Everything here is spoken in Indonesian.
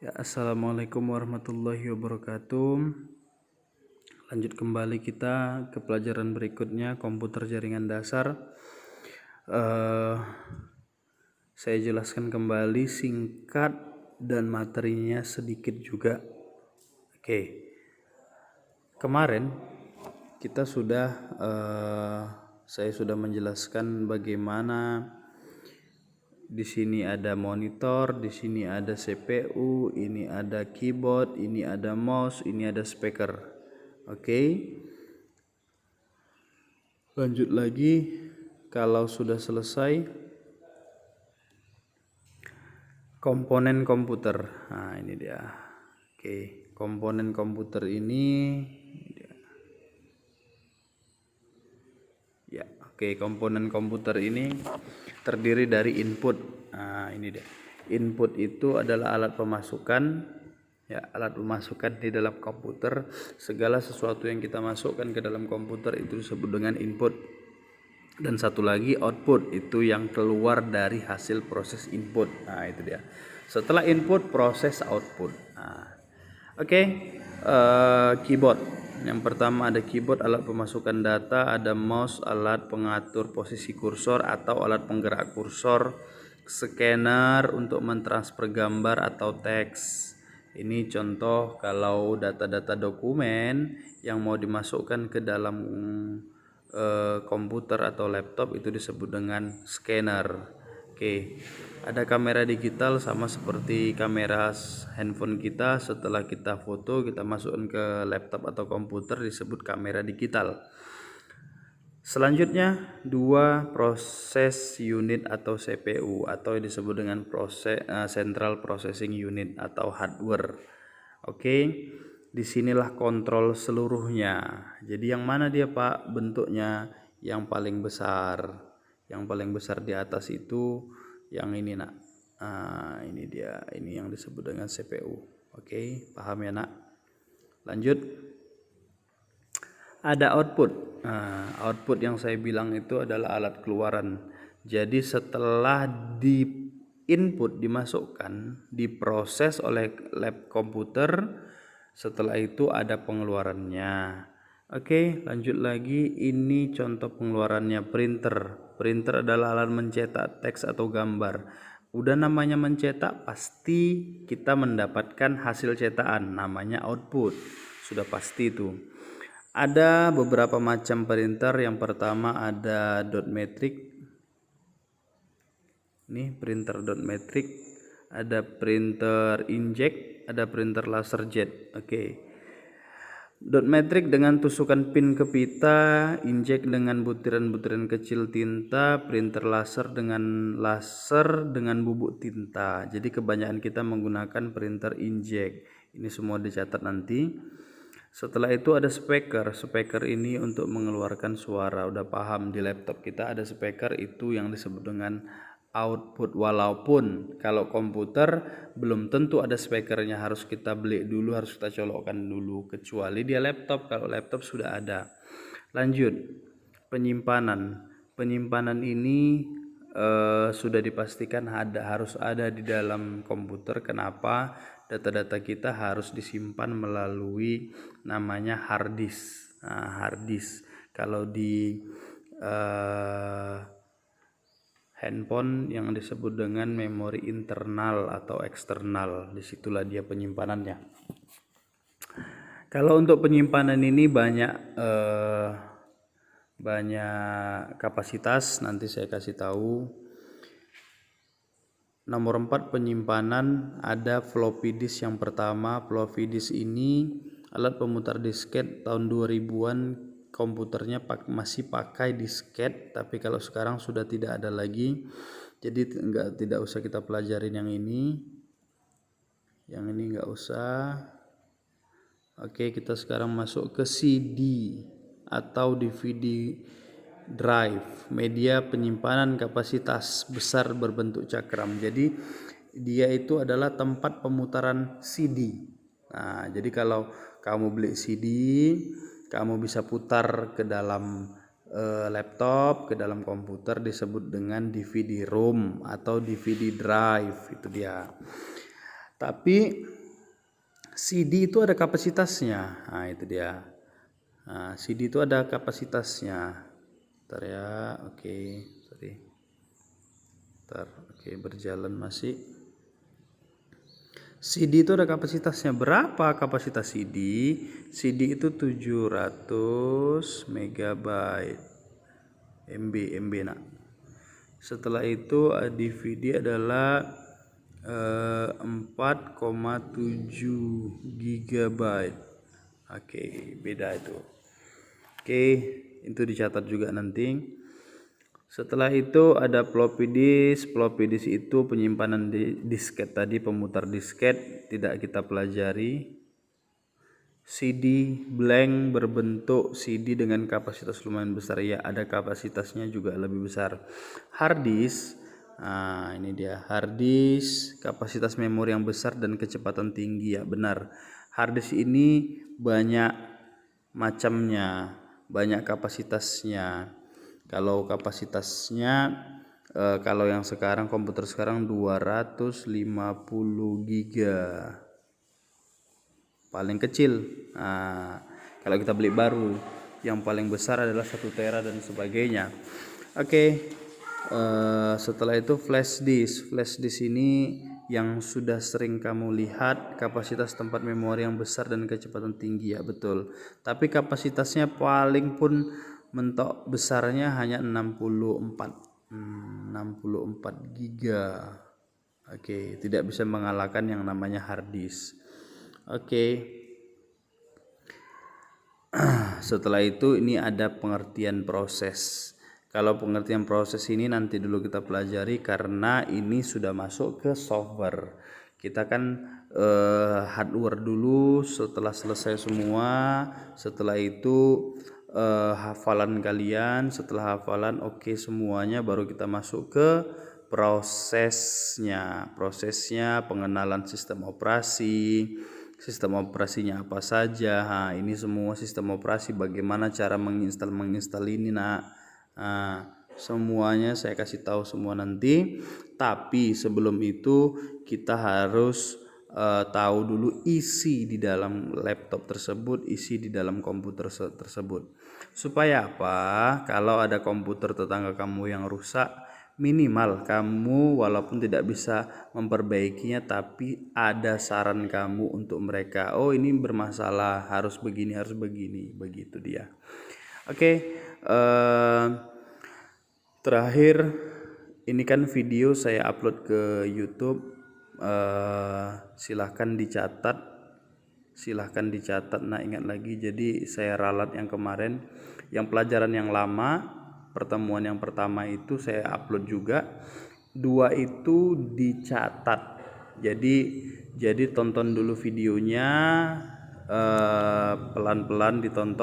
Ya, assalamualaikum warahmatullahi wabarakatuh. Lanjut kembali kita ke pelajaran berikutnya, komputer jaringan dasar. Saya jelaskan kembali singkat dan materinya sedikit juga. Oke, kemarin kita saya sudah menjelaskan bagaimana di sini ada monitor, di sini ada CPU, ini ada keyboard, ini ada mouse, ini ada speaker. Oke. Lanjut lagi, kalau sudah selesai komponen komputer. Nah, ini dia. Oke, komponen komputer ini ya, oke, komponen komputer ini terdiri dari input. Nah, ini dia. Input itu adalah alat pemasukan, ya, alat pemasukan di dalam komputer. Segala sesuatu yang kita masukkan ke dalam komputer itu disebut dengan input. Dan satu lagi output, itu yang keluar dari hasil proses input. Nah, itu dia. Setelah input, proses output. Nah, oke. Keyboard. Yang pertama ada keyboard, alat pemasukan data. Ada mouse, alat pengatur posisi kursor atau alat penggerak kursor. Scanner untuk mentransfer gambar atau teks. Ini contoh kalau data-data dokumen yang mau dimasukkan ke dalam komputer atau laptop itu disebut dengan scanner. Oke, ada kamera digital sama seperti kamera handphone kita. Setelah kita foto, kita masukkan ke laptop atau komputer, disebut kamera digital. Selanjutnya, dua proses unit atau CPU atau yang disebut dengan Central Processing Unit atau hardware. Oke, disinilah kontrol seluruhnya. Jadi yang mana dia Pak bentuknya? Yang paling besar. Yang paling besar di atas itu yang ini nak. Ini dia. Ini yang disebut dengan CPU. Oke, paham ya nak? Lanjut. Ada output. Output yang saya bilang itu adalah alat keluaran. Jadi setelah di input dimasukkan, diproses oleh lab komputer, setelah itu ada pengeluarannya. Oke, lanjut lagi. Ini contoh pengeluarannya printer. Printer adalah alat mencetak teks atau gambar. Udah namanya mencetak, pasti kita mendapatkan hasil cetakan, namanya output. Sudah pasti itu. Ada beberapa macam printer. Yang pertama ada dot matrix. Ini printer dot matrix. Ada printer inkjet, ada printer laserjet. Oke. Dot matrix dengan tusukan pin ke pita, inkjet dengan butiran-butiran kecil tinta, printer laser dengan bubuk tinta. Jadi kebanyakan kita menggunakan printer inkjet. Ini semua dicatat nanti. Setelah itu ada speaker. Speaker ini untuk mengeluarkan suara. Udah paham, di laptop kita ada speaker, itu yang disebut dengan output. Walaupun kalau komputer belum tentu ada speakernya, harus kita beli dulu, harus kita colokkan dulu. Kecuali dia laptop, kalau laptop sudah ada. Lanjut, penyimpanan. Penyimpanan ini sudah dipastikan harus ada di dalam komputer. Kenapa? Data-data kita harus disimpan melalui namanya hard disk. Hard disk. Kalau di handphone yang disebut dengan memori internal atau eksternal, disitulah dia penyimpanannya. Kalau untuk penyimpanan ini banyak kapasitas, nanti saya kasih tahu. Nomor 4 penyimpanan, ada floppy disk yang pertama. Floppy disk ini alat pemutar disket. Tahun 2000-an komputernya masih pakai disket, tapi kalau sekarang sudah tidak ada lagi. Jadi tidak usah kita pelajarin yang ini. Yang ini enggak usah. Oke, kita sekarang masuk ke CD atau DVD drive, media penyimpanan kapasitas besar berbentuk cakram. Jadi dia itu adalah tempat pemutaran CD. Nah, jadi kalau kamu beli CD, kamu bisa putar ke dalam laptop, ke dalam komputer, disebut dengan DVD ROM atau DVD drive, itu dia. Tapi CD itu ada kapasitasnya. Nah, itu dia. Nah, CD itu ada kapasitasnya. Bentar ya. Oke, sorry. Bentar. Oke, berjalan masih. CD itu ada kapasitasnya. Berapa kapasitas CD? CD itu 700 megabyte. MB nak. Setelah itu DVD adalah 4,7 GB. Oke, beda itu. Oke, itu dicatat juga nanti. Setelah itu ada floppy disk. Floppy disk itu penyimpanan disket tadi, pemutar disket, tidak kita pelajari. CD blank berbentuk CD dengan kapasitas lumayan besar, ya ada kapasitasnya juga lebih besar. Hard disk, nah ini dia hard disk, kapasitas memori yang besar dan kecepatan tinggi, ya benar. Hard disk ini banyak macamnya, banyak kapasitasnya. Kalau kapasitasnya kalau yang sekarang komputer sekarang 250 giga paling kecil. Nah, kalau kita beli baru, yang paling besar adalah 1 tera dan sebagainya. Oke, setelah itu flash disk. Flash disk ini yang sudah sering kamu lihat, kapasitas tempat memori yang besar dan kecepatan tinggi, ya betul. Tapi kapasitasnya paling pun mentok besarnya hanya 64 giga. Oke, tidak bisa mengalahkan yang namanya hard disk. Oke. Setelah itu ini ada pengertian proses. Kalau pengertian proses ini nanti dulu kita pelajari karena ini sudah masuk ke software. Kita kan hardware dulu, setelah selesai semua, setelah itu hafalan kalian, setelah hafalan oke semuanya, baru kita masuk ke prosesnya. Prosesnya pengenalan sistem operasi, sistem operasinya apa saja. Nah, ini semua sistem operasi, bagaimana cara menginstal ini nak. Nah, semuanya saya kasih tahu semua nanti. Tapi sebelum itu kita harus tahu dulu isi di dalam laptop tersebut, isi di dalam komputer tersebut. Supaya apa? Kalau ada komputer tetangga kamu yang rusak, minimal kamu walaupun tidak bisa memperbaikinya, tapi ada saran kamu untuk mereka. Oh, ini bermasalah, harus begini, begitu dia. Oke, terakhir ini kan video saya upload ke YouTube. Silahkan dicatat. Nah, ingat lagi, jadi saya ralat yang kemarin, yang pelajaran yang lama, pertemuan yang pertama itu saya upload juga. 2 itu dicatat. Jadi tonton dulu videonya, pelan-pelan ditonton.